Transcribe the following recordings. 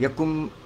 1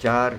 4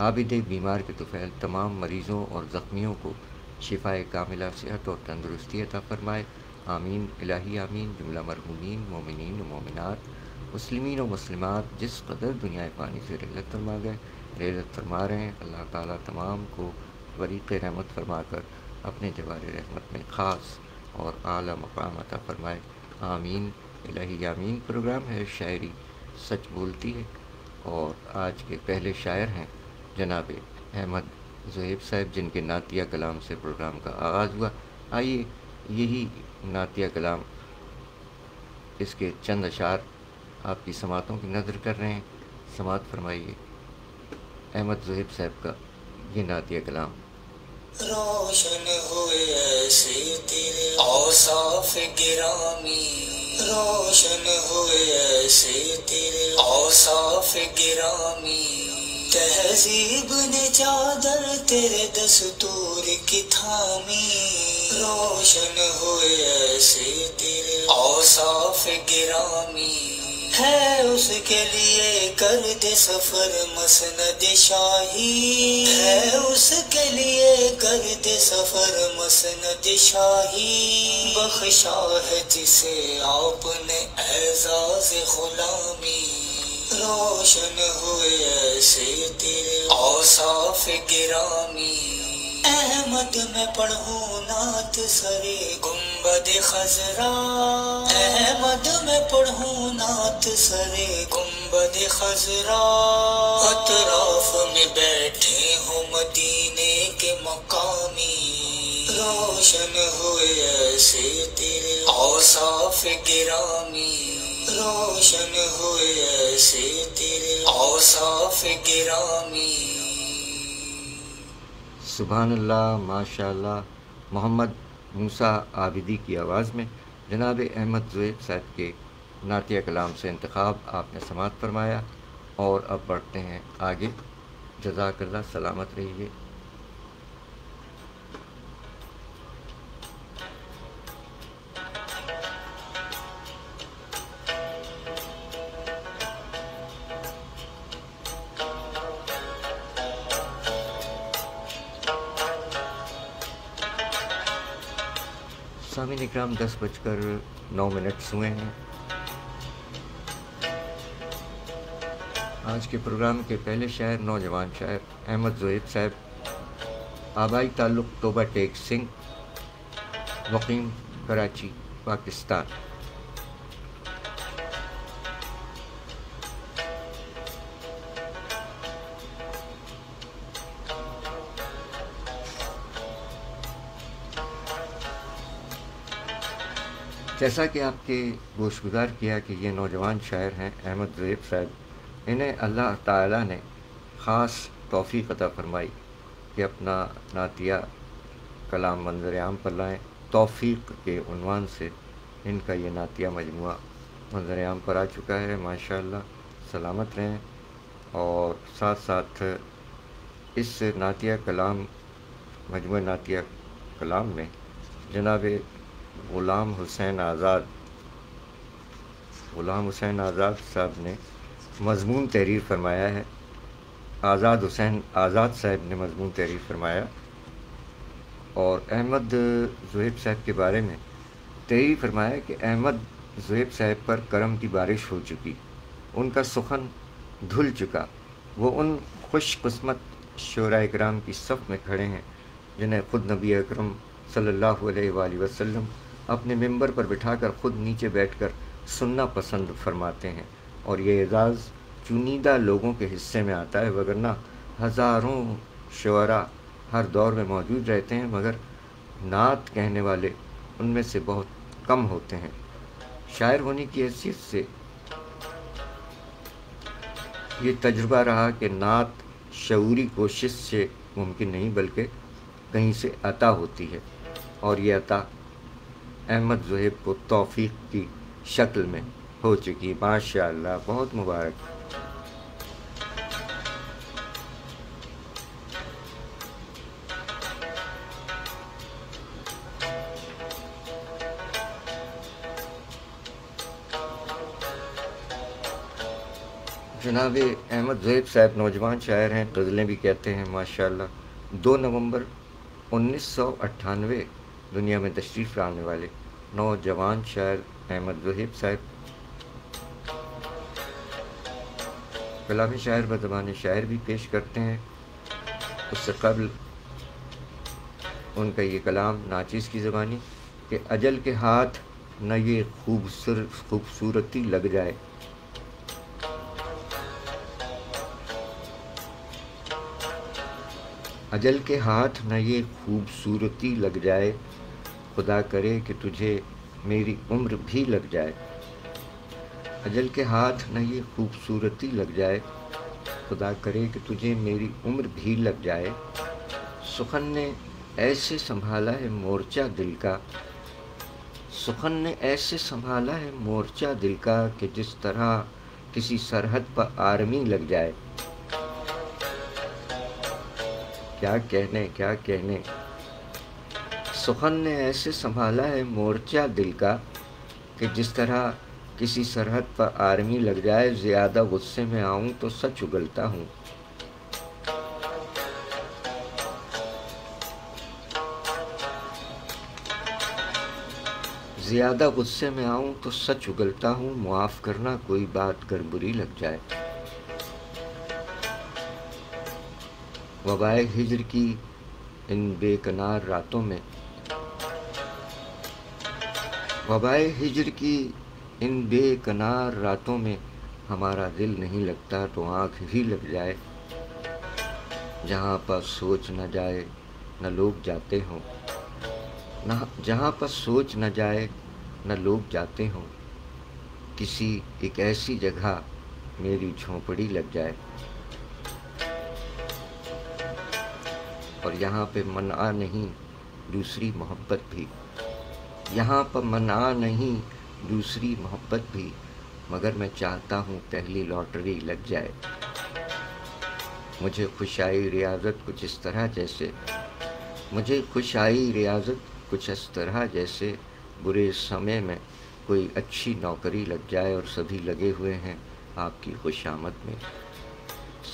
عابد بیمار کے طفیل تمام مریضوں اور زخمیوں کو شفائے کاملہ، صحت اور تندرستی عطا فرمائے، آمین الہی آمین۔ جملہ مرحومین مومنین و مومنات، مسلمین و مسلمات جس قدر دنیا فانی سے رحلت فرما گئے، رحلت فرما رہے ہیں، اللہ تعالیٰ تمام کو فریق رحمت فرما کر اپنے جوار رحمت میں خاص اور اعلیٰ مقام عطا فرمائے، آمین الہی آمین۔ پروگرام ہے شاعری سچ بولتی ہے، اور آج کے پہلے شاعر ہیں جناب احمد زہیب صاحب، جن کے نعتیہ کلام سے پروگرام کا آغاز ہوا۔ آئیے یہی نعتیہ کلام، اس کے چند اشعار آپ کی سماعتوں کی نظر کر رہے ہیں، سماعت فرمائیے احمد زہیب صاحب کا یہ نعتیہ کلام۔ روشن ہوئے ایسے تیرے اوصاف گرامی، روشن ہوئے ایسے تیرے اوصاف گرامی، تہذیب نے چادر تیرے دستور کی تھامی، روشن ہوئے ایسے تیرے اوصاف گرامی، ہے اس کے لیے کر دے سفر مسند شاہی، ہے اس کے لیے کر دے سفر مسند شاہی، بخشا ہے جسے آپ نے اعزاز غلامی، روشن ہوئے ایسے تیرے اوصاف گرامی، احمد میں پڑھوں نعت سرے گنبد خضرا، احمد میں پڑھوں نعت سرے گنبد خضرا، اطراف میں بیٹھے ہوں مدینے کے مقامی، روشن ہوئے ایسے تیرے اوصاف گرامی، روشن ہوئے ایسے تیرے اوصاف گرامی۔ سبحان اللہ، ماشاء اللہ۔ محمد موسیٰ عابدی کی آواز میں جناب احمد زہیب صاحب کے نعتیہ کلام سے انتخاب آپ نے سماعت فرمایا، اور اب بڑھتے ہیں آگے۔ جزاک اللہ، سلامت رہیے۔ سامعین اکرام، 10:09 ہوئے ہیں۔ آج کے پروگرام کے پہلے شاعر نوجوان شاعر احمد زہیب صاحب، آبائی تعلق توبہ ٹیک سنگھ، مقیم کراچی، پاکستان۔ جیسا کہ آپ کے گوشگزار کیا کہ یہ نوجوان شاعر ہیں احمد زہیب صاحب، انہیں اللہ تعالیٰ نے خاص توفیق عطا فرمائی کہ اپنا نعتیہ کلام منظر عام پر لائیں۔ توفیق کے عنوان سے ان کا یہ نعتیہ مجموعہ منظر عام پر آ چکا ہے، ماشاءاللہ، سلامت رہیں۔ اور ساتھ ساتھ اس نعتیہ کلام، مجموعہ نعتیہ کلام میں جناب غلام حسین آزاد صاحب نے مضمون تحریر فرمایا ہے، آزاد صاحب نے مضمون تحریر فرمایا، اور احمد زہیب صاحب کے بارے میں تحریر فرمایا کہ احمد زہیب صاحب پر کرم کی بارش ہو چکی، ان کا سخن دھل چکا، وہ ان خوش قسمت شعراء کرام کی صف میں کھڑے ہیں جنہیں خود نبی اکرم صلی اللہ علیہ وآلہ وسلم اپنے ممبر پر بٹھا کر خود نیچے بیٹھ کر سننا پسند فرماتے ہیں، اور یہ اعزاز چنیدہ لوگوں کے حصے میں آتا ہے، وگرنہ ہزاروں شعراء ہر دور میں موجود رہتے ہیں، مگر نعت کہنے والے ان میں سے بہت کم ہوتے ہیں۔ شاعر ہونے کی حیثیت سے یہ تجربہ رہا کہ نعت شعوری کوشش سے ممکن نہیں بلکہ کہیں سے عطا ہوتی ہے، اور یہ عطا احمد زہیب کو توفیق کی شکل میں ہو چکی، ماشاءاللہ، بہت مبارک۔ جناب احمد ذہیب صاحب نوجوان شاعر ہیں، غزلیں بھی کہتے ہیں ماشاءاللہ۔ 2 نومبر 1998 دنیا میں تشریف لانے والے نوجوان شاعر احمد ذہیب صاحب کلام شاعر بدزبان شاعر بھی پیش کرتے ہیں۔ اس سے قبل ان کا یہ کلام ناچیز کی زبانی کہ اجل کے ہاتھ نہ یہ خوبصورتی لگ جائے، اجل کے ہاتھ نہ یہ خوبصورتی لگ جائے، خدا کرے کہ تجھے میری عمر بھی لگ جائے، اجل کے ہاتھ نہ یہ خوبصورتی لگ جائے، خدا کرے کہ تجھے میری عمر بھی لگ جائے، سخن نے ایسے سنبھالا ہے مورچہ دل کا، سخن نے ایسے سنبھالا ہے مورچہ دل کا کہ جس طرح کسی سرحد پر آرمی لگ جائے، کیا کہنے سخن نے ایسے سنبھالا ہے مورچہ دل کا کہ جس طرح کسی سرحد پر آرمی لگ جائے، زیادہ غصے میں آؤں تو سچ اگلتا ہوں، زیادہ غصے میں آؤں تو سچ اگلتا ہوں، معاف کرنا کوئی بات گر بری لگ جائے، وبائے ہجر کی ان بے کنار راتوں میں، وبائے ہجر کی ان بے کنار راتوں میں ہمارا دل نہیں لگتا تو آنکھ ہی لگ جائے، جہاں پر سوچ نہ جائے نہ لوگ جاتے ہوں، جہاں پر سوچ نہ جائے نہ لوگ جاتے ہوں، کسی ایک ایسی جگہ میری جھونپڑی لگ جائے، اور یہاں پہ منع نہیں دوسری محبت بھی، یہاں پر منع نہیں دوسری محبت بھی، مگر میں چاہتا ہوں پہلی لاٹری لگ جائے، مجھے خوش آئی ریاضت کچھ اس طرح جیسے، مجھے خوش آئی ریاضت کچھ اس طرح جیسے، برے سمے میں کوئی اچھی نوکری لگ جائے، اور سبھی لگے ہوئے ہیں آپ کی خوشامد میں،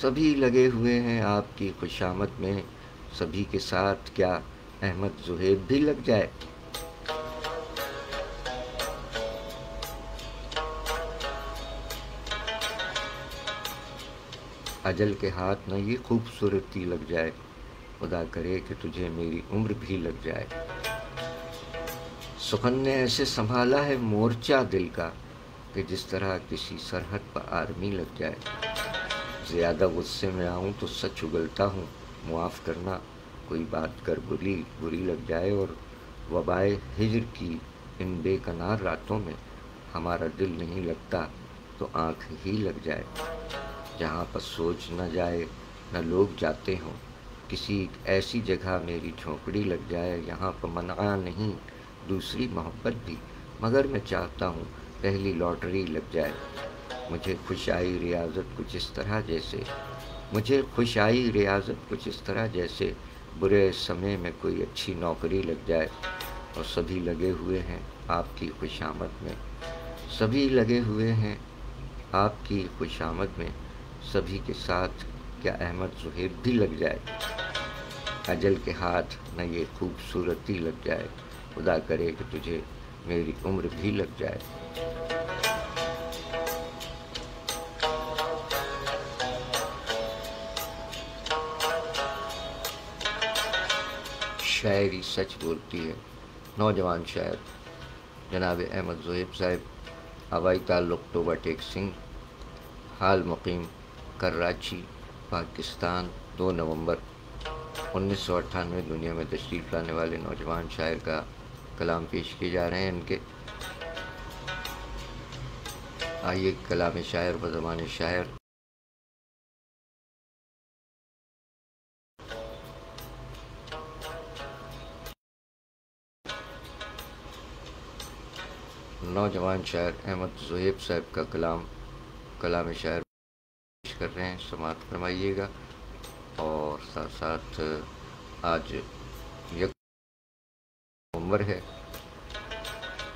سبھی لگے ہوئے ہیں آپ کی خوشامد میں، سبھی کے ساتھ کیا احمد ذہیب بھی لگ جائے، اجل کے ہاتھ نہ یہ خوبصورتی لگ جائے، خدا کرے کہ تجھے میری عمر بھی لگ جائے، سخن نے ایسے سنبھالا ہے مورچہ دل کا کہ جس طرح کسی سرحد پر آرمی لگ جائے، زیادہ غصے میں آؤں تو سچ اگلتا ہوں، معاف کرنا کوئی بات کر بری لگ جائے، اور وبائے ہجر کی ان بے کنار راتوں میں ہمارا دل نہیں لگتا تو آنکھ ہی لگ جائے، جہاں پر سوچ نہ جائے نہ لوگ جاتے ہوں، کسی ایسی جگہ میری جھونپڑی لگ جائے، یہاں پر منع نہیں دوسری محبت بھی، مگر میں چاہتا ہوں پہلی لاٹری لگ جائے، مجھے خوش آئی ریاضت کچھ اس طرح جیسے، مجھے خوش آئی ریاضت کچھ اس طرح جیسے، برے سمے میں کوئی اچھی نوکری لگ جائے، اور سبھی لگے ہوئے ہیں آپ کی خوشامد میں، سبھی لگے ہوئے ہیں آپ کی خوشامد میں، سبھی کے ساتھ کیا احمد ذہیب بھی لگ جائے، اجل کے ہاتھ نہ یہ خوبصورتی لگ جائے، خدا کرے کہ تجھے میری عمر بھی لگ جائے۔ شاعری سچ بولتی ہے، نوجوان شاعر جناب احمد ذہیب صاحب آبائی تعلق ٹوبہ ٹیک سنگھ، حال مقیم کراچی پاکستان، 2 نومبر 1998 دنیا میں تشریف لانے والے نوجوان شاعر کا کلام پیش کیے جا رہے ہیں ان کے۔ آئیے کلام شاعر و زبان شاعر۔ نوجوان شاعر احمد ذہیب صاحب کا کلام شاعر پیش کر رہے ہیں، سماعت فرمائیے گا، اور ساتھ ساتھ آج 1 نومبر ہے،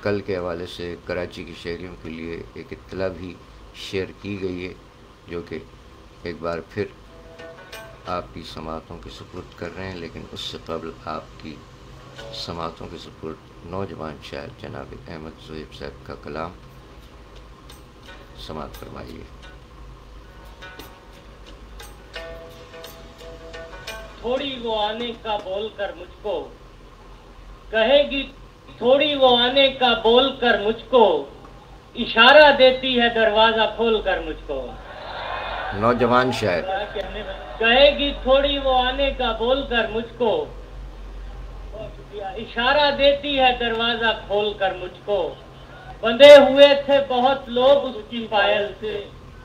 کل کے حوالے سے کراچی کی شہریوں کے لیے ایک اطلاع بھی شیئر کی گئی ہے، جو کہ ایک بار پھر آپ کی سماعتوں کے سپرد کر رہے ہیں، لیکن اس سے قبل آپ کی سماعتوں کے سپرد نوجوان شاعر جناب احمد زہیب صاحب کا کلام سماعت فرمائیے۔ تھوڑی وہ آنے کا بول کر مجھ کو کہے گی، تھوڑی وہ آنے کا بول کر مجھ کو اشارہ دیتی ہے دروازہ کھول کر مجھ کو۔ نوجوان شاعر کہے گی تھوڑی وہ آنے کا بول کر مجھ کو اشارہ دیتی ہے دروازہ کھول کر مجھ کو۔ بندھے ہوئے تھے بہت لوگ اس کی پائل سے،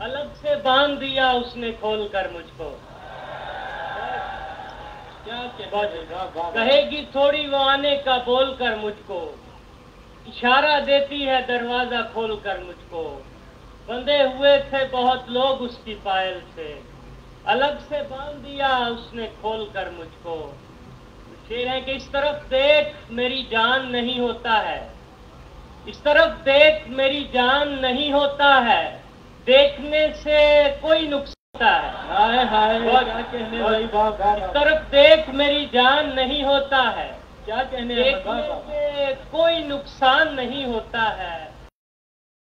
الگ سے باندھ دیا اس نے کھول کر مجھ کو۔ کہے گی تھوڑی وہ آنے کا بول کر مجھ کو اشارہ دیتی ہے دروازہ کھول کر مجھ کو۔ بندھے ہوئے تھے بہت لوگ اس کی پائل سے، الگ سے باندھ دیا اس نے کھول کر مجھ کو۔ شعر ہے کہ اس طرف دیکھ میری جان نہیں ہوتا ہے، اس طرف دیکھ میری جان نہیں ہوتا ہے، دیکھنے سے کوئی نقصان ہوتا ہے۔ اس طرف دیکھ میری جان نہیں ہوتا ہے، دیکھنے سے کوئی نقصان نہیں ہوتا ہے۔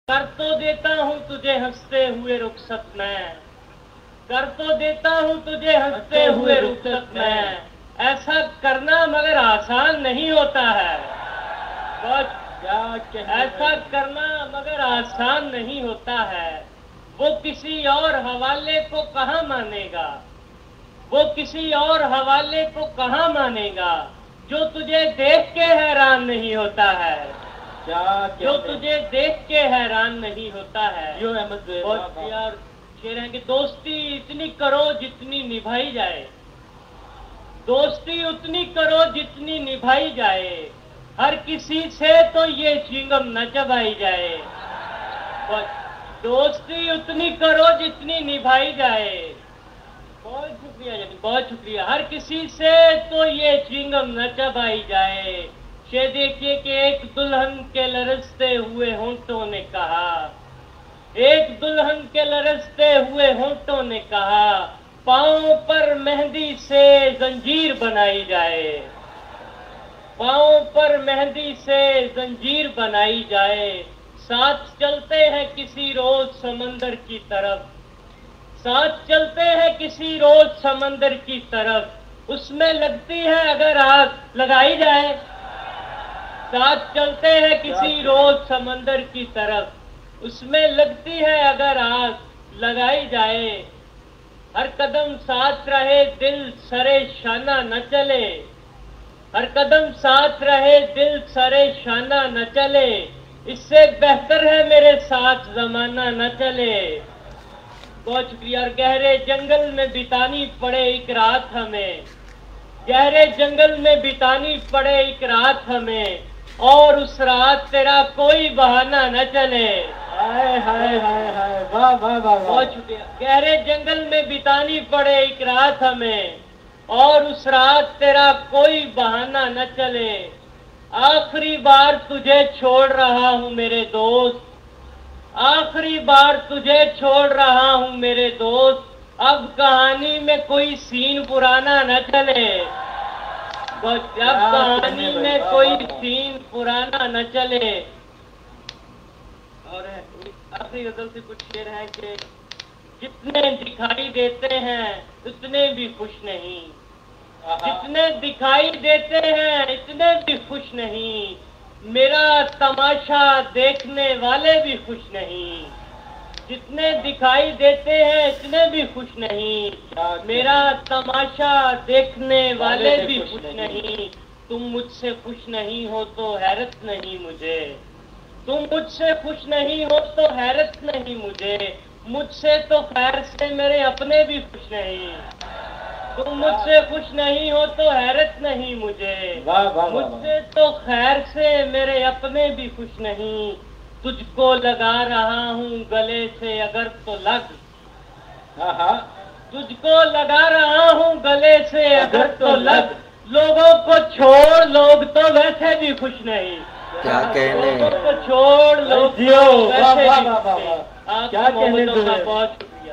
کر تو دیتا ہوں تجھے ہنستے ہوئے رخصت میں، کر تو دیتا ہوں تجھے ہنستے ہوئے رخصت میں، ایسا کرنا مگر آسان نہیں ہوتا ہے۔ ایسا کرنا مگر آسان نہیں ہوتا ہے۔ وہ کسی اور حوالے کو کہاں مانے گا، وہ کسی اور حوالے کو کہاں مانے گا، جو تجھے دیکھ کے حیران نہیں ہوتا ہے، جو تجھے دیکھ کے حیران نہیں ہوتا ہے۔ اور شعر ہے کہ دوستی اتنی کرو جتنی نبھائی جائے، دوستی اتنی کرو جتنی نبھائی جائے، ہر کسی سے تو یہ چنگم نہ چبائی جائے۔ دوستی اتنی کرو جتنی نبھائی جائے، بہت شکریہ بہت شکریہ، ہر کسی سے تو یہ چنگم نہ چبائی جائے۔ یہ دیکھیے کہ ایک دلہن کے لرزتے ہوئے ہونٹوں نے کہا، ایک دلہن کے لرزتے ہوئے ہونٹوں نے کہا، پاؤں پر مہندی سے زنجیر بنائی جائے، پاؤں پر مہندی سے زنجیر بنائی جائے۔ ساتھ چلتے ہیں کسی روز سمندر کی طرف، ساتھ چلتے ہیں کسی روز سمندر کی طرف، اس میں لگتی ہے اگر آگ لگائی جائے۔ ساتھ چلتے ہیں کسی روز سمندر کی طرف، اس میں لگتی ہے اگر آگ لگائی جائے۔ ہر قدم ساتھ رہے دل سرے شانہ نہ چلے، ہر قدم ساتھ رہے دل سرے شانہ نہ چلے، اس سے بہتر ہے میرے ساتھ زمانہ نہ چلے۔ بہت شکریہ۔ اور گہرے جنگل میں بتانی پڑے ایک رات ہمیں، گہرے جنگل میں بتانی پڑے ایک رات ہمیں، اور اس رات تیرا کوئی بہانہ نہ چلے۔ بہت شکریہ۔ گہرے جنگل میں بتانی پڑے ایک رات ہمیں، اور اس رات تیرا کوئی بہانہ نہ چلے۔ آخری بار تجھے چھوڑ رہا ہوں میرے دوست، آخری بار تجھے چھوڑ رہا ہوں میرے دوست، اب کہانی میں کوئی سین پرانا نہ چلے، اب کہانی میں کوئی سین پرانا نہ چلے۔ اور آخری غزل سے کچھ شعر ہے کہ جتنے دکھائی دیتے ہیں اتنے بھی خوش نہیں، جتنے دکھائی دیتے ہیں اتنے بھی خوش نہیں، میرا تماشا دیکھنے والے بھی خوش نہیں، جتنے دکھائی دیتے ہیں اتنے بھی خوش نہیں، میرا تماشا دیکھنے والے بھی خوش نہیں۔ تم مجھ سے خوش نہیں ہو تو حیرت نہیں مجھے، تم مجھ سے خوش نہیں ہو تو حیرت نہیں مجھے، مجھ سے تو خیر سے میرے اپنے بھی خوش نہیں، تم مجھ سے خوش نہیں ہو تو حیرت نہیں مجھے، مجھ سے تو خیر سے میرے اپنے بھی خوش نہیں، تجھ کو لگا رہا ہوں گلے سے اگر تو لگ، تجھ کو لگا رہا ہوں گلے سے اگر تو لگ، لوگوں کو چھوڑ لوگ تو ویسے بھی خوش نہیں، کیا کہنے، لوگوں کو چھوڑ لوگ تو ویسے بھی خوش نہیں۔ آپ کی محبتوں کا بہت شکریہ۔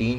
3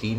3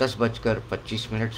10:25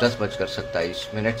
10:27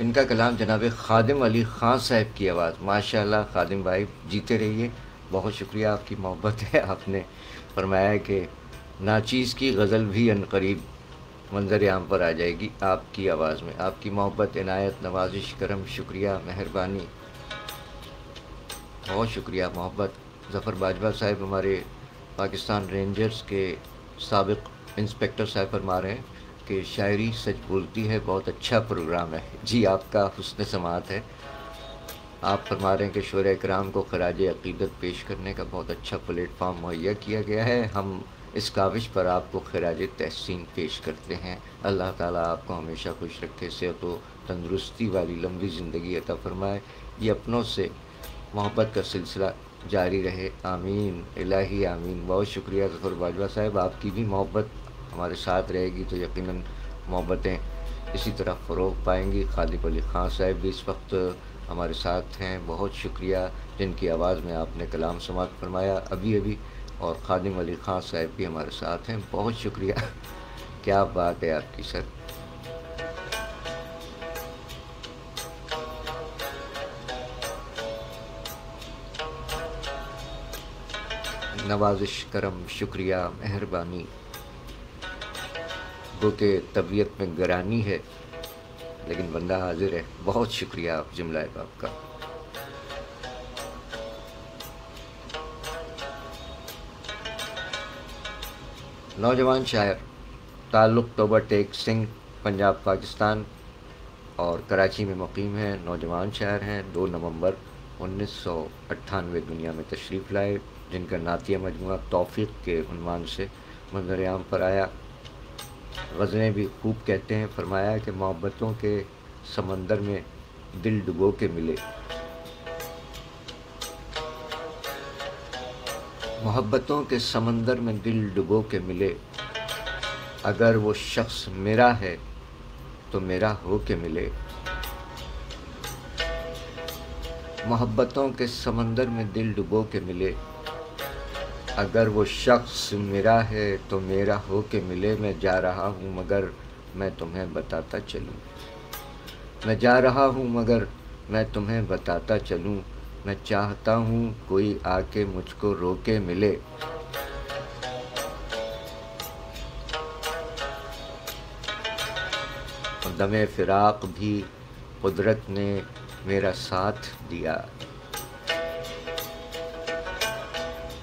ان کا کلام جناب خادم علی خان صاحب کی آواز. ماشاءاللہ خادم بھائی جیتے رہیے. بہت شکریہ، آپ کی محبت ہے. آپ نے فرمایا کہ ناچیز کی غزل بھی ان قریب منظر عام پر آ جائے گی آپ کی آواز میں. آپ کی محبت، عنایت، نوازش، کرم، شکریہ، مہربانی، بہت شکریہ. محبت. ظفر باجوہ صاحب ہمارے پاکستان رینجرز کے سابق انسپکٹر صاحب فرما رہے ہیں کہ شاعری سچ بولتی ہے، بہت اچھا پروگرام ہے. جی آپ کا حسن سماعت ہے. آپ فرما رہے ہیں کہ شعراء کرام کو خراج عقیدت پیش کرنے کا بہت اچھا پلیٹ فارم مہیا کیا گیا ہے. ہم اس کاوش پر آپ کو خراج تحسین پیش کرتے ہیں. اللہ تعالیٰ آپ کو ہمیشہ خوش رکھے، صحت و تندرستی والی لمبی زندگی عطا فرمائے. یہ اپنوں سے محبت کا سلسلہ جاری رہے. آمین الہی آمین. بہت شکریہ ظفر باجوہ صاحب. آپ کی بھی محبت ہمارے ساتھ رہے گی تو یقیناً محبتیں اسی طرح فروغ پائیں گی. خالد علی خان صاحب بھی اس وقت ہمارے ساتھ ہیں. بہت شکریہ جن کی آواز میں آپ نے کلام سماعت فرمایا ابھی. اور خادم علی خان صاحب بھی ہمارے ساتھ ہیں. بہت شکریہ. کیا بات ہے آپ کی سر. نوازش، کرم، شکریہ، مہربانی. گو کہ طبیعت میں گرانی ہے لیکن بندہ حاضر ہے. بہت شکریہ آپ جملہ آپ کا. نوجوان شاعر، تعلق توبہ ٹیک سنگھ، پنجاب پاکستان اور کراچی میں مقیم ہیں. نوجوان شاعر ہیں. 2 نومبر 1998 دنیا میں تشریف لائے، جن کا نعتیہ مجموعہ توفیق کے عنوان سے منظر عام پر آیا. غزلیں بھی خوب کہتے ہیں. فرمایا کہ محبتوں کے سمندر میں دل ڈبو کے ملے، محبتوں کے سمندر میں دل ڈبو کے ملے، اگر وہ شخص میرا ہے تو میرا ہو کے ملے. محبتوں کے سمندر میں دل ڈبو کے ملے، اگر وہ شخص میرا ہے تو میرا ہو کے ملے. میں جا رہا ہوں مگر میں تمہیں بتاتا چلوں، میں جا رہا ہوں مگر میں تمہیں بتاتا چلوں. میں چاہتا ہوں کوئی آ کے مجھ کو رو کے ملے. دم فراق بھی قدرت نے میرا ساتھ دیا،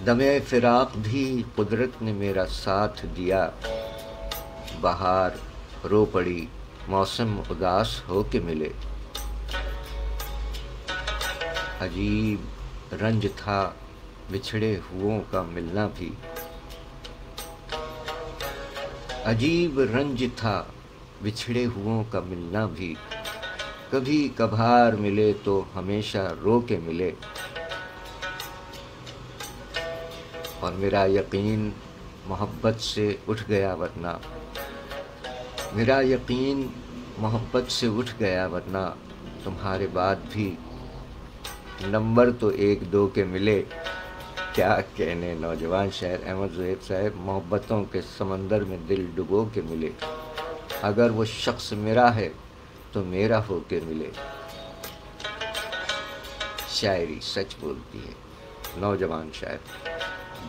دم فراق بھی قدرت نے میرا ساتھ دیا. بہار رو پڑی موسم اداس ہو کے ملے، عجیب رنج تھا بچھڑے ہوئوں کا ملنا بھی، عجیب رنج تھا بچھڑے ہوئوں کا ملنا بھی. کبھی کبھار ملے تو ہمیشہ رو کے ملے. اور میرا یقین محبت سے اٹھ گیا ورنہ، میرا یقین محبت سے اٹھ گیا ورنہ، تمہارے بعد بھی نمبر تو 1-2 کے ملے. کیا کہنے. نوجوان شاعر احمد زہیر صاحب. محبتوں کے سمندر میں دل ڈبو کے ملے، اگر وہ شخص میرا ہے تو میرا ہو کے ملے. شاعری سچ بولتی ہے. نوجوان شاعر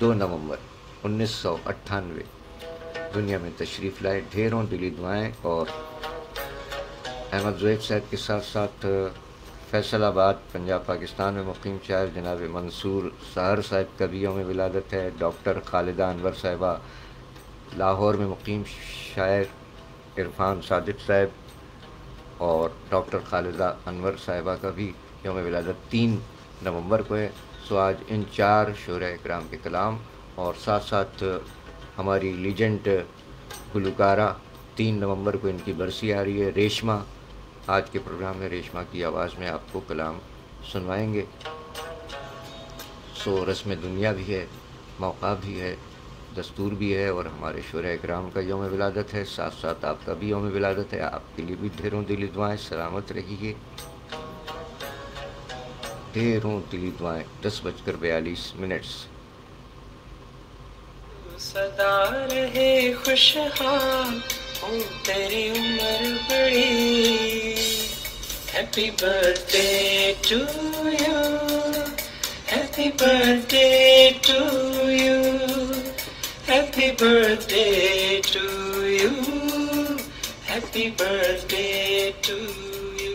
2 نومبر 1998 دنیا میں تشریف لائے. ڈھیروں دلی دعائیں. اور احمد زہیر صاحب کے ساتھ ساتھ فیصل آباد پنجاب پاکستان میں مقیم شاعر جناب منصور سحر صاحب کا بھی یوم ولادت ہے. ڈاکٹر خالدہ انور صاحبہ لاہور میں مقیم شاعر عرفان صادق صاحب اور ڈاکٹر خالدہ انور صاحبہ کا بھی یوم ولادت 3 نومبر کو ہے. سو آج ان 4 شعراء اکرام کے کلام اور ساتھ ساتھ ہماری لیجنڈ گلوکارہ 3 نومبر کو ان کی برسی آ رہی ہے. ریشما. آج کے پروگرام میں ریشما کی آواز میں آپ کو کلام سنوائیں گے. سو رسم دنیا بھی ہے، موقع بھی ہے، دستور بھی ہے اور ہمارے شعراء اکرام کا یوم ولادت ہے. ساتھ ساتھ آپ کا بھی یوم ولادت ہے. آپ کے لیے بھی ڈھیروں دلی دعائیں. سلامت رہیے. ڈھیروں دلی دعائیں. 10:42. سدا رہے خوشحال ہوں تیری عمر بڑی، Happy birthday to you. Happy birthday to you. Happy birthday to you. Happy birthday to you.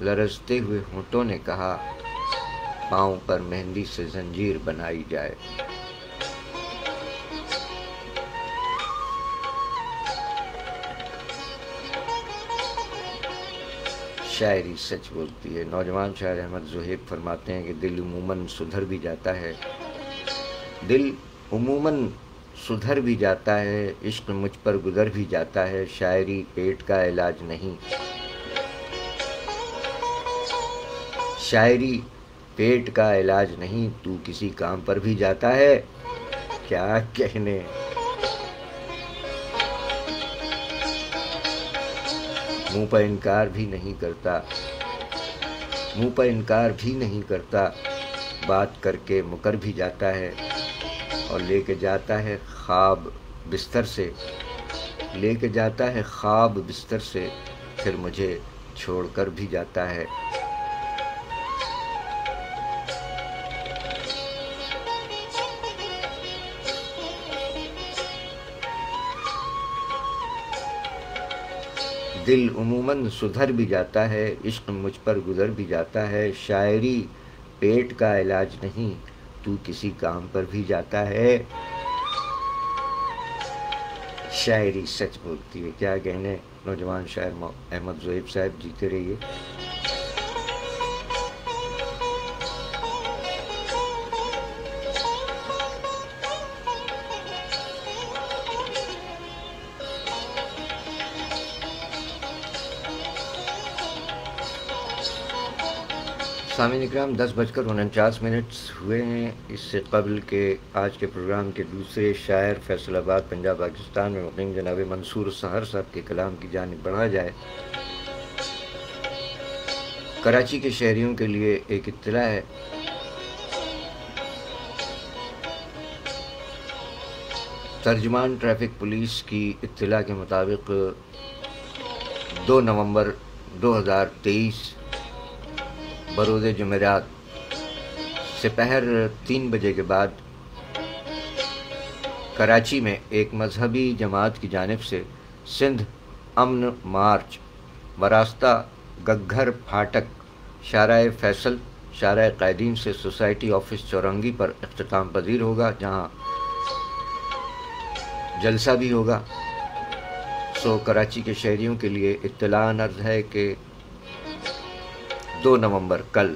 لرزتے ہوئے ہونٹوں نے کہا پاؤں پر مہندی سے زنجیر بنائی جائے۔ شاعری سچ بولتی ہے۔ نوجوان شاعر احمد زہیب فرماتے ہیں کہ دل عموماً سدھر بھی جاتا ہے، دل عموماً سدھر بھی جاتا ہے، عشق مجھ پر گزر بھی جاتا ہے، شاعری پیٹ کا علاج نہیں، شاعری پیٹ کا علاج نہیں، تو کسی کام پر بھی جاتا ہے، کیا کہنے۔ منہ پر انکار بھی نہیں کرتا، منہ پر انکار بھی نہیں کرتا، بات کر کے مکر بھی جاتا ہے، اور لے کے جاتا ہے خواب بستر سے، لے کے جاتا ہے خواب بستر سے، پھر مجھے چھوڑ کر بھی جاتا ہے۔ دل عموماً سدھر بھی جاتا ہے، عشق مجھ پر گزر بھی جاتا ہے، شاعری پیٹ کا علاج نہیں، تو کسی کام پر بھی جاتا ہے۔ شاعری سچ بولتی ہے، کیا کہنے۔ نوجوان شاعر احمد زہیب صاحب، جیتے رہیے۔ سامعین اکرام، 10:49 ہوئے ہیں۔ اس سے قبل کہ آج کے پروگرام کے دوسرے شاعر فیصل آباد پنجاب پاکستان میں مقیم جناب منصور سحر صاحب کے کلام کی جانب بڑھا جائے، کراچی کے شہریوں کے لیے ایک اطلاع ہے۔ ترجمان ٹریفک پولیس کی اطلاع کے مطابق 2 نومبر 2023 بروز جمعرات سپہر 3 بجے کے بعد کراچی میں ایک مذہبی جماعت کی جانب سے سندھ امن مارچ براستہ گگھر پھاٹک شارع فیصل شارع قائدین سے سوسائٹی آفس چورنگی پر اختتام پذیر ہوگا، جہاں جلسہ بھی ہوگا۔ سو کراچی کے شہریوں کے لیے اطلاع عرض ہے کہ 2 نومبر کل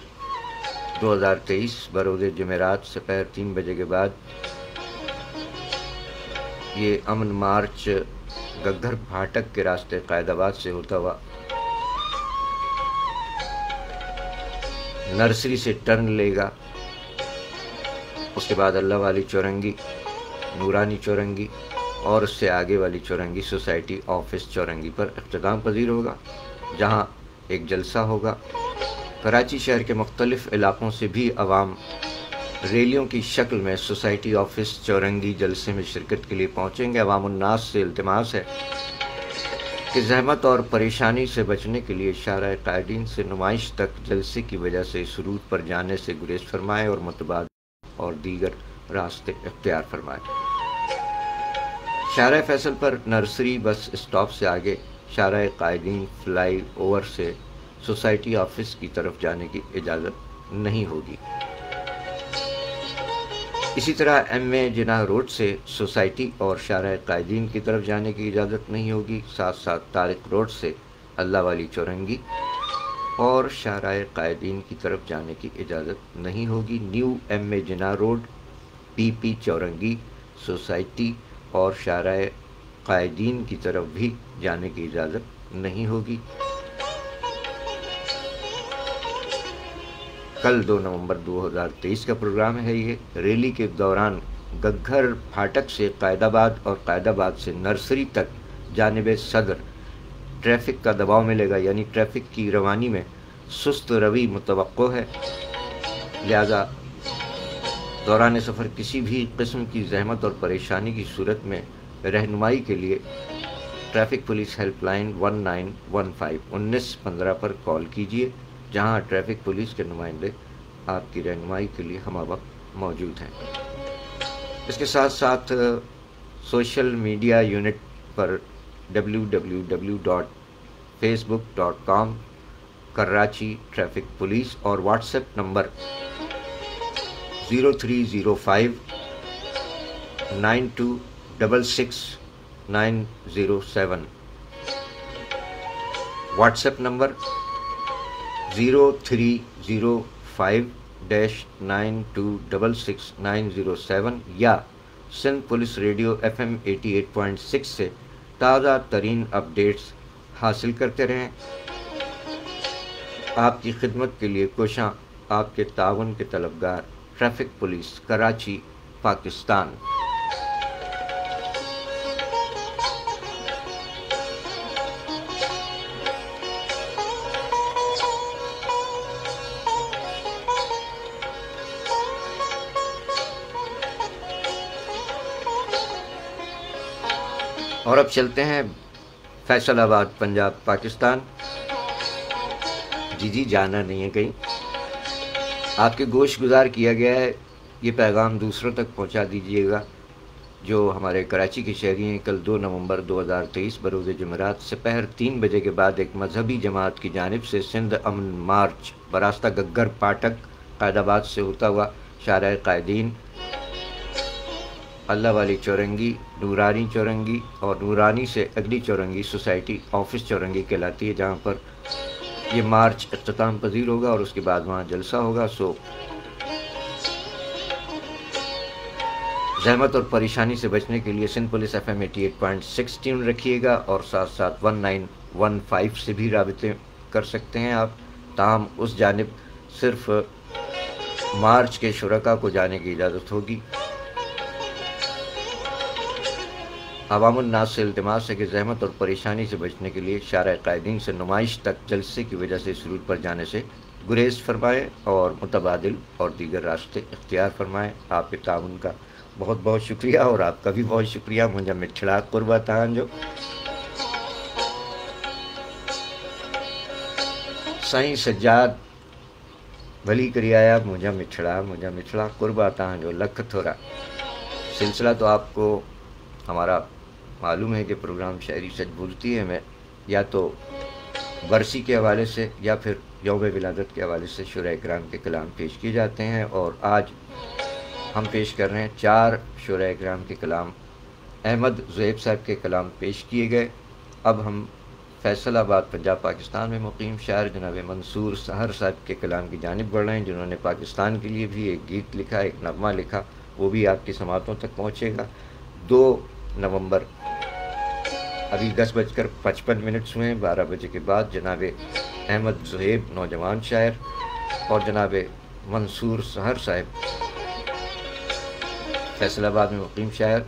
2023 بروز جمعرات سپہر 3 بجے کے بعد یہ امن مارچ گگھر پھاٹک کے راستے قائد آباد سے ہوتا ہوا نرسری سے ٹرن لے گا، اس کے بعد اللہ والی چورنگی، نورانی چورنگی اور اس سے آگے والی چورنگی سوسائٹی آفس چورنگی پر اختتام پذیر ہوگا، جہاں ایک جلسہ ہوگا۔ کراچی شہر کے مختلف علاقوں سے بھی عوام ریلیوں کی شکل میں سوسائٹی آفس چورنگی جلسے میں شرکت کے لیے پہنچیں گے۔ عوام الناس سے التماس ہے کہ زحمت اور پریشانی سے بچنے کے لیے شارع قائدین سے نمائش تک جلسے کی وجہ سے اس روٹ پر جانے سے گریز فرمائیں اور متبادل اور دیگر راستے اختیار فرمائیں۔ شارع فیصل پر نرسری بس اسٹاپ سے آگے شارع قائدین فلائی اوور سے سوسائٹی آفس کی طرف جانے کی اجازت نہیں ہوگی۔ اسی طرح ایم اے جناح روڈ سے سوسائٹی اور شارع قائدین کی طرف جانے کی اجازت نہیں ہوگی، ساتھ ساتھ طارق روڈ سے اللہ والی چورنگی اور شارع قائدین کی طرف جانے کی اجازت نہیں ہوگی۔ نیو ایم اے جناح روڈ، پی پی چورنگی، سوسائٹی اور شارع قائدین کی طرف بھی جانے کی اجازت نہیں ہوگی۔ کل 2 نومبر 2023 کا پروگرام ہے۔ یہ ریلی کے دوران گگھر پھاٹک سے قائد آباد اور قائد آباد سے نرسری تک جانب صدر ٹریفک کا دباؤ ملے گا، یعنی ٹریفک کی روانی میں سست روی متوقع ہے، لہذا دوران سفر کسی بھی قسم کی زحمت اور پریشانی کی صورت میں رہنمائی کے لیے ٹریفک پولیس ہیلپ لائن 1915 پر کال کیجیے، جہاں ٹریفک پولیس کے نمائندے آپ کی رہنمائی کے لیے ہمہ وقت موجود ہیں۔ اس کے ساتھ ساتھ سوشل میڈیا یونٹ پر www.facebook.com کراچی ٹریفک پولیس اور what's app number 030592666907 what's app number 0305-92666907 یا سندھ پولیس ریڈیو FM 88.6 سے تازہ ترین اپڈیٹس حاصل کرتے رہیں۔ آپ کی خدمت کے لیے کوشاں، آپ کے تعاون کے طلبگار، ٹریفک پولیس کراچی پاکستان۔ اور اب چلتے ہیں فیصل آباد پنجاب پاکستان۔ جی جانا نہیں ہے کہیں، آپ کے گوش گزار کیا گیا ہے، یہ پیغام دوسروں تک پہنچا دیجئے گا جو ہمارے کراچی کے شہری ہیں۔ کل 2 نومبر 2023 بروز جمعرات سپہر 3 بجے کے بعد ایک مذہبی جماعت کی جانب سے سندھ امن مارچ براستہ گگر پاٹک قائد آباد سے ہوتا ہوا شارع قائدین، اللہ والی چورنگی، نورانی چورنگی اور نورانی سے اگلی چورنگی سوسائٹی آفس چورنگی کہلاتی ہے، جہاں پر یہ مارچ اختتام پذیر ہوگا اور اس کے بعد وہاں جلسہ ہوگا۔ سو زحمت اور پریشانی سے بچنے کے لیے سندھ پولیس FM 88.6 ٹیون رکھیے گا اور ساتھ ساتھ 1915 سے بھی رابطے کر سکتے ہیں آپ۔ تاہم اس جانب صرف مارچ کے شرکاء کو جانے کی اجازت ہوگی۔ عوام الناس سے التماس ہے کہ زحمت اور پریشانی سے بچنے کے لیے شارع قائدین سے نمائش تک جلسے کی وجہ سے اس روٹ پر جانے سے گریز فرمائیں اور متبادل اور دیگر راستے اختیار فرمائیں۔ آپ کے تعاون کا بہت بہت شکریہ اور آپ کا بھی بہت شکریہ۔ مجھے مٹھڑا قربہ تانجو سائیں سجاد بھلی کری آیا، مجھے مٹھڑا قربہ تانجو لکھ تھورا۔ سلسلہ تو آپ کو ہمارا معلوم ہے کہ پروگرام شاعری سچ بولتی ہے میں یا تو برسی کے حوالے سے یا پھر یوم ولادت کے حوالے سے شعراء کرام کے کلام پیش کیے جاتے ہیں، اور آج ہم پیش کر رہے ہیں 4 شعراء کرام کے کلام۔ احمد زہیب صاحب کے کلام پیش کیے گئے۔ اب ہم فیصل آباد پنجاب پاکستان میں مقیم شاعر جناب منصور سحر صاحب کے کلام کی جانب بڑھ رہے ہیں، جنہوں نے پاکستان کے لیے بھی ایک گیت لکھا، ایک نغمہ لکھا، وہ بھی آپ کی سماعتوں تک پہنچے گا۔ 2 نومبر ابھی 10:55 ہوئے ہیں، 12 بجے کے بعد جناب احمد زہیب نوجوان شاعر اور جناب منصور سحر صاحب فیصل آباد میں مقیم شاعر،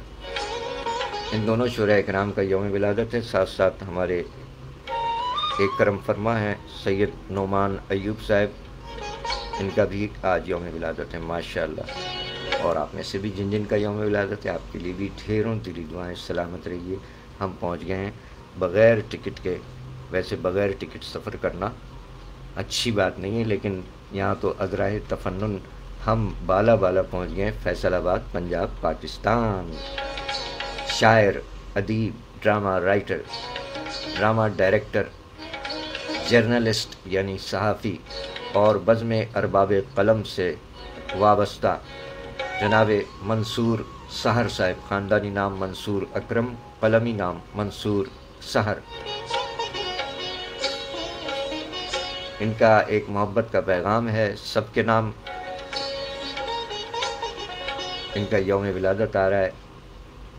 ان دونوں شعراء کرام کا یوم ولادت ہے۔ ساتھ ساتھ ہمارے ایک کرم فرما ہیں سید نعمان ایوب صاحب، ان کا بھی آج یوم ولادت ہے ماشاءاللہ۔ اور آپ میں سے بھی جن جن کا یوم ولادت ہے، آپ کے لیے بھی ڈھیروں دلی دعائیں، سلامت رہیے۔ ہم پہنچ گئے ہیں بغیر ٹکٹ کے، ویسے بغیر ٹکٹ سفر کرنا اچھی بات نہیں ہے، لیکن یہاں تو ادراہ تفنن ہم بالا پہنچ گئے ہیں فیصل آباد پنجاب پاکستان۔ شاعر، ادیب، drama writer, drama director, journalist یعنی صحافی اور بزم ارباب قلم سے وابستہ جناب منصور سحر صاحب، خاندانی نام منصور اکرم، قلمی نام منصور سحر، ان کا ایک محبت کا پیغام ہے سب کے نام۔ ان کا یوم ولادت آ رہا ہے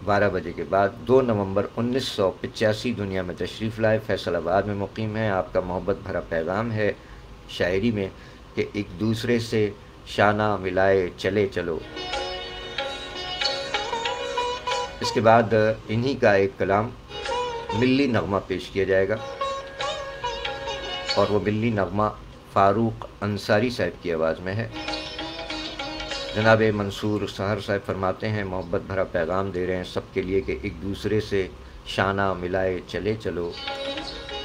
12 بجے کے بعد 2 نومبر 1985 دنیا میں تشریف لائے، فیصل آباد میں مقیم ہے۔ آپ کا محبت بھرا پیغام ہے شاعری میں کہ ایک دوسرے سے شانہ ملائے چلے چلو۔ اس کے بعد انہی کا ایک کلام ملی نغمہ پیش کیا جائے گا، اور وہ ملی نغمہ فاروق انصاری صاحب کی آواز میں ہے۔ جناب منصور سحر صاحب فرماتے ہیں، محبت بھرا پیغام دے رہے ہیں سب کے لیے کہ ایک دوسرے سے شانہ ملائے چلے چلو،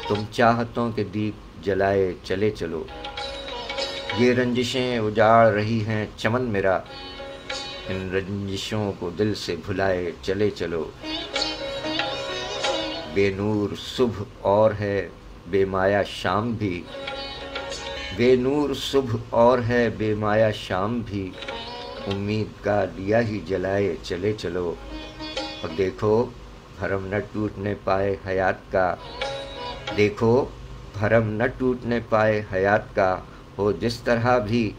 تم چاہتوں کے دیپ جلائے چلے چلو، یہ رنجشیں اجاڑ رہی ہیں چمن میرا، ان رنجشوں کو دل سے بھلائے چلے چلو، بے نور صبح اور ہے بے مایا شام بھی، بے نور صبح اور ہے بے مایا شام بھی، امید کا دیا ہی جلائے چلے چلو، اور دیکھو بھرم نہ ٹوٹنے پائے حیات کا، دیکھو بھرم نہ ٹوٹنے پائے حیات کا، ہو جس طرح بھی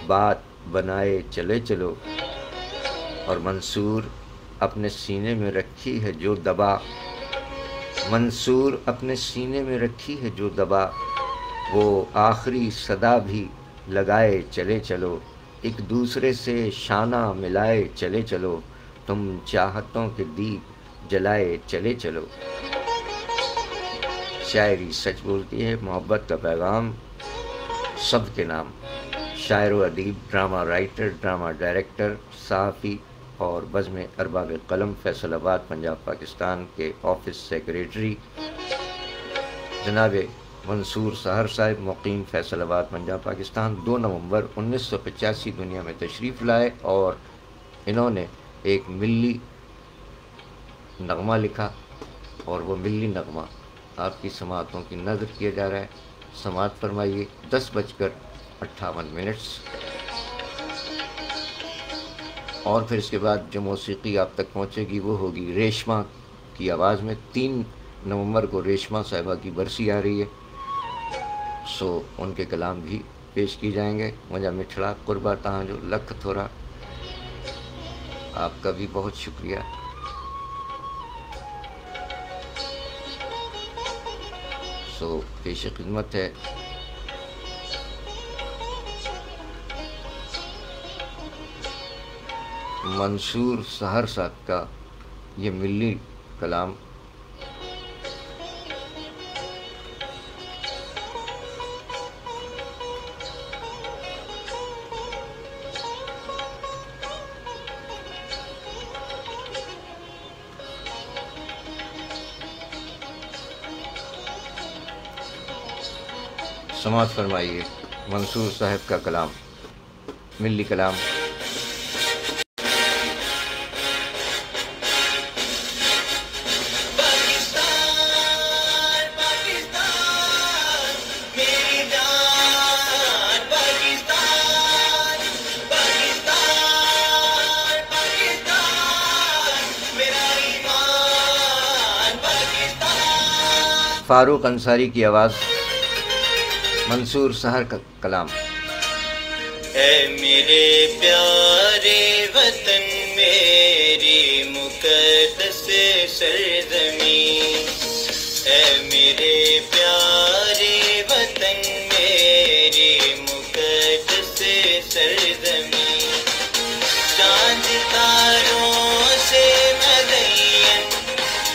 بات بنائے چلے چلو، اور منصور اپنے سینے میں رکھی ہے جو دبا، منصور اپنے سینے میں رکھی ہے جو دبا، وہ آخری صدا بھی لگائے چلے چلو، ایک دوسرے سے شانہ ملائے چلے چلو، تم چاہتوں کے دیپ جلائے چلے چلو۔ شاعری سچ بولتی ہے، محبت کا پیغام سب کے نام۔ شاعر و ادیب، ڈرامہ رائٹر، ڈرامہ ڈائریکٹر، صحافی اور بزم ارباب قلم، فیصل آباد پنجاب پاکستان کے آفس سیکریٹری جناب منصور سحر صاحب، مقیم فیصل آباد پنجاب پاکستان، 2 نومبر 1985 دنیا میں تشریف لائے، اور انہوں نے ایک ملی نغمہ لکھا، اور وہ ملی نغمہ آپ کی سماعتوں کی نظر کیا جا رہا ہے۔ سماعت فرمائیے 10:58۔ اور پھر اس کے بعد جو موسیقی آپ تک پہنچے گی وہ ہوگی ریشما کی آواز میں۔ 3 نومبر کو ریشما صاحبہ کی برسی آ رہی ہے، سو ان کے کلام بھی پیش کی جائیں گے۔ مجھا مٹھڑا قربا تہاں جو لکھ تھوڑا، آپ کا بھی بہت شکریہ۔ سو پیش خدمت ہے منصور سحر صاحب کا یہ ملی کلام۔ سماعت فرمائیے منصور صاحب کا کلام، ملی کلام۔ فاروق انصاری کی آواز، منصور سحر کا کلام۔ اے میرے پیارے وطن، میری مقدس سرزمین، اے میرے پیارے وطن، میری مقدس سرزمین، چاند تاروں سے مزین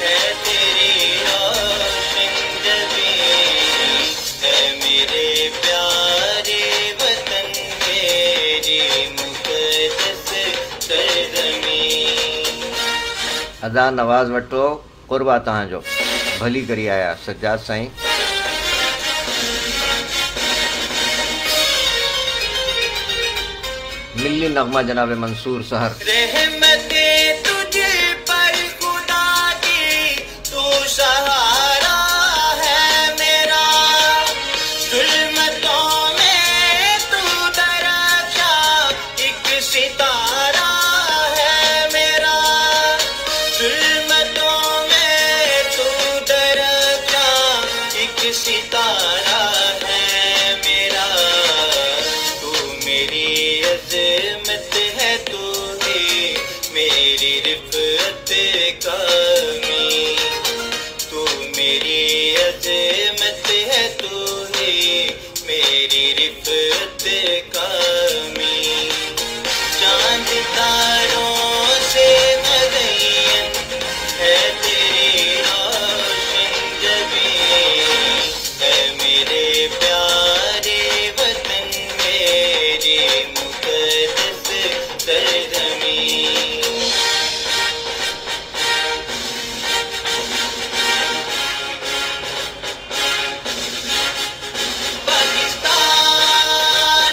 ہے تیری روشن جبین، اے میرے پیارے وطن، میری مقدس سرزمین۔ ادا نواز وٹو قربا تہاں جو، بھلی کری آیا سجاد سائیں۔ ملی نغمہ جناب منصور سحر۔ رحمتیں تجھے پر خدا کی، تو سہارا ہے میرا، ظلمتوں میں تو درخشاں ایک ستارہ ہے میرا، ظلمتوں میں تو درخشاں ایک ستارہ ہے میرا، تو میری عظمت ہے، تو ہی میری رفعت کامی، تو میری عظمت ہے، تو ہی میری رفعت کامی، چاند تاروں سے مزین ہے تیری روشن جبین، اے میرے پیارے وطن، میری مقدس سرزمین۔ پاکستان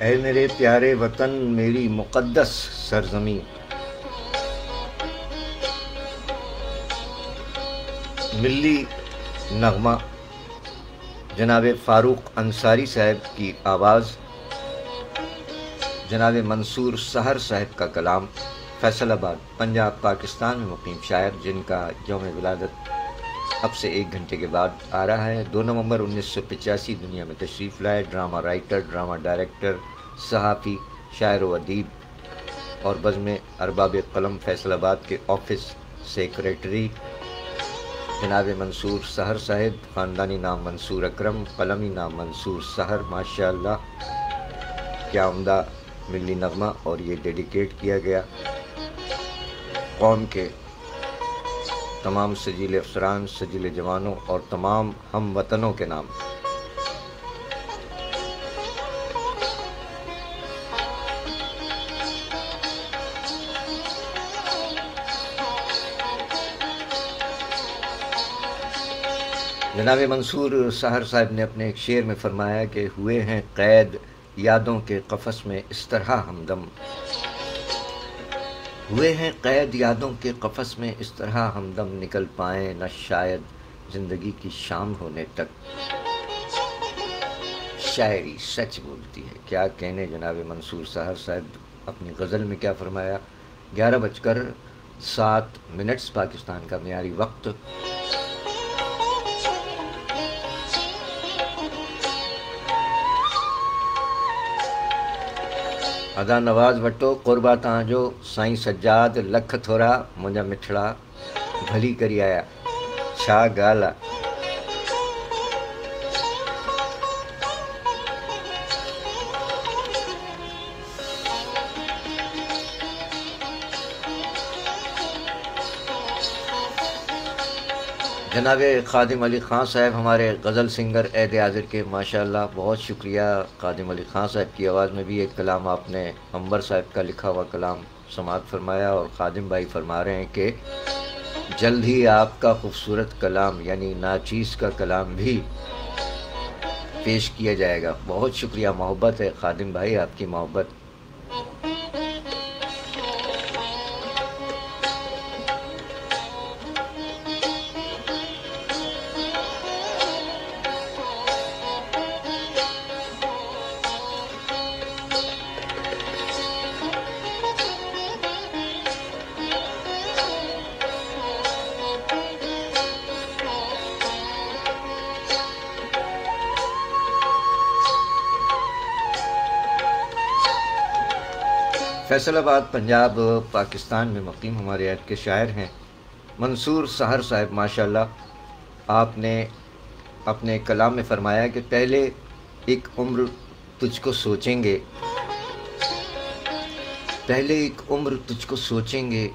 اے میرے پیارے وطن میری مقدس سرزمین. ملی نغمہ جناب فاروق انصاری صاحب کی آواز، جناب منصور سحر صاحب کا کلام، فیصل آباد پنجاب پاکستان میں مقیم شاعر جن کا یوم ولادت اب سے 1 گھنٹے کے بعد آ رہا ہے. 2 نومبر 1985 دنیا میں تشریف لائے. ڈرامہ رائٹر، ڈرامہ ڈائریکٹر، صحافی، شاعر و ادیب اور بزم ارباب قلم فیصل آباد کے آفس سیکریٹری جناب منصور سحر صاحب. خاندانی نام منصور اکرم، قلمی نام منصور سحر. ماشاءاللہ کیا عمدہ ملی نغمہ، اور یہ ڈیڈیکیٹ کیا گیا قوم کے تمام سجیل افسران، سجیل جوانوں اور تمام ہم وطنوں کے نام. جناب منصور سحر صاحب نے اپنے ایک شعر میں فرمایا کہ ہوئے ہیں قید یادوں کے قفس میں اس طرح ہمدم، ہوئے ہیں قید یادوں کے قفس میں اس طرح ہمدم، نکل پائیں نہ شاید زندگی کی شام ہونے تک. شاعری سچ بولتی ہے. کیا کہنے جناب منصور سحر صاحب اپنی غزل میں کیا فرمایا. 11:07 پاکستان کا معیاری وقت. ادا نواز وٹو قربا تاں جو سائیں سجاد لکھ تھورا منجا مٹھڑا بھلی کری آیا چھا گالا. جناب خادم علی خان صاحب ہمارے غزل سنگر عہد حاضر کے، ماشاءاللہ بہت شکریہ. خادم علی خان صاحب کی آواز میں بھی ایک کلام آپ نے انور صاحب کا لکھا ہوا کلام سماعت فرمایا، اور خادم بھائی فرما رہے ہیں کہ جلد ہی آپ کا خوبصورت کلام یعنی ناچیز کا کلام بھی پیش کیا جائے گا. بہت شکریہ، محبت ہے خادم بھائی آپ کی محبت. فیصل آباد پنجاب پاکستان میں مقیم ہمارے عہد کے شاعر ہیں منصور سحر صاحب. ماشاءاللہ آپ نے اپنے کلام میں فرمایا کہ پہلے ایک عمر تجھ کو سوچیں گے، پہلے ایک عمر تجھ کو سوچیں گے،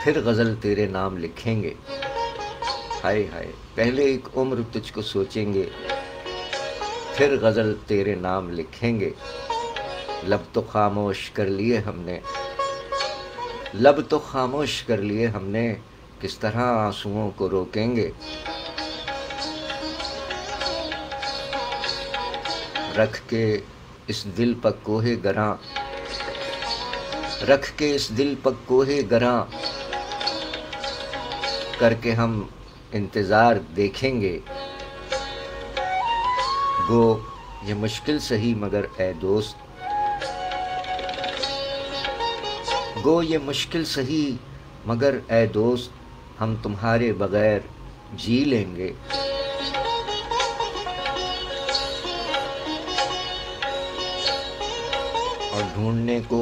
پھر غزل تیرے نام لکھیں گے. ہائے ہائے، پہلے ایک عمر تجھ کو سوچیں گے، پھر غزل تیرے نام لکھیں گے. لب تو خاموش کر لیے ہم نے، لب تو خاموش کر لیے ہم نے، کس طرح آنسوؤں کو روکیں گے. رکھ کے اس دل پر کوہ گراں، رکھ کے اس دل پر کوہ گراں، کر کے ہم انتظار دیکھیں گے. گو یہ مشکل سہی مگر اے دوست، گو یہ مشکل سہی مگر اے دوست، ہم تمہارے بغیر جی لیں گے. اور ڈھونڈنے کو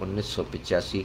1985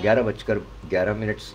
11:11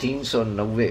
390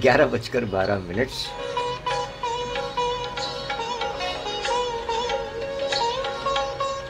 11:12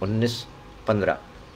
1915,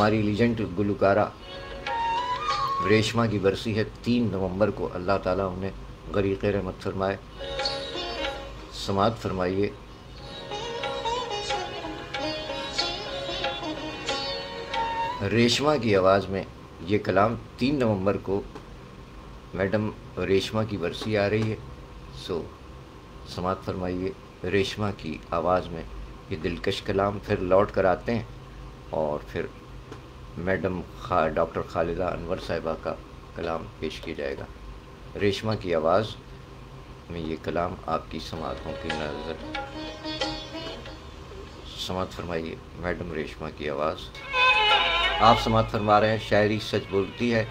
ہماری لیجنڈ گلوکارہ ریشما کی برسی ہے 3 نومبر کو، اللہ تعالیٰ انہیں غریق رحمت فرمائے۔ سماعت فرمائیے ریشما کی آواز میں یہ کلام۔ 3 نومبر کو میڈم ریشما کی برسی آ رہی ہے، سو سماعت فرمائیے ریشما کی آواز میں یہ دلکش کلام۔ پھر لوٹ کر آتے ہیں اور پھر میڈم ڈاکٹر خالدہ انور صاحبہ کا کلام پیش کیا جائے گا۔ ریشما کی آواز میں یہ کلام آپ کی سماعتوں کی نظر۔ سماعت فرمائیے میڈم ریشما کی آواز۔ آپ سماعت فرما رہے ہیں شاعری سچ بولتی ہے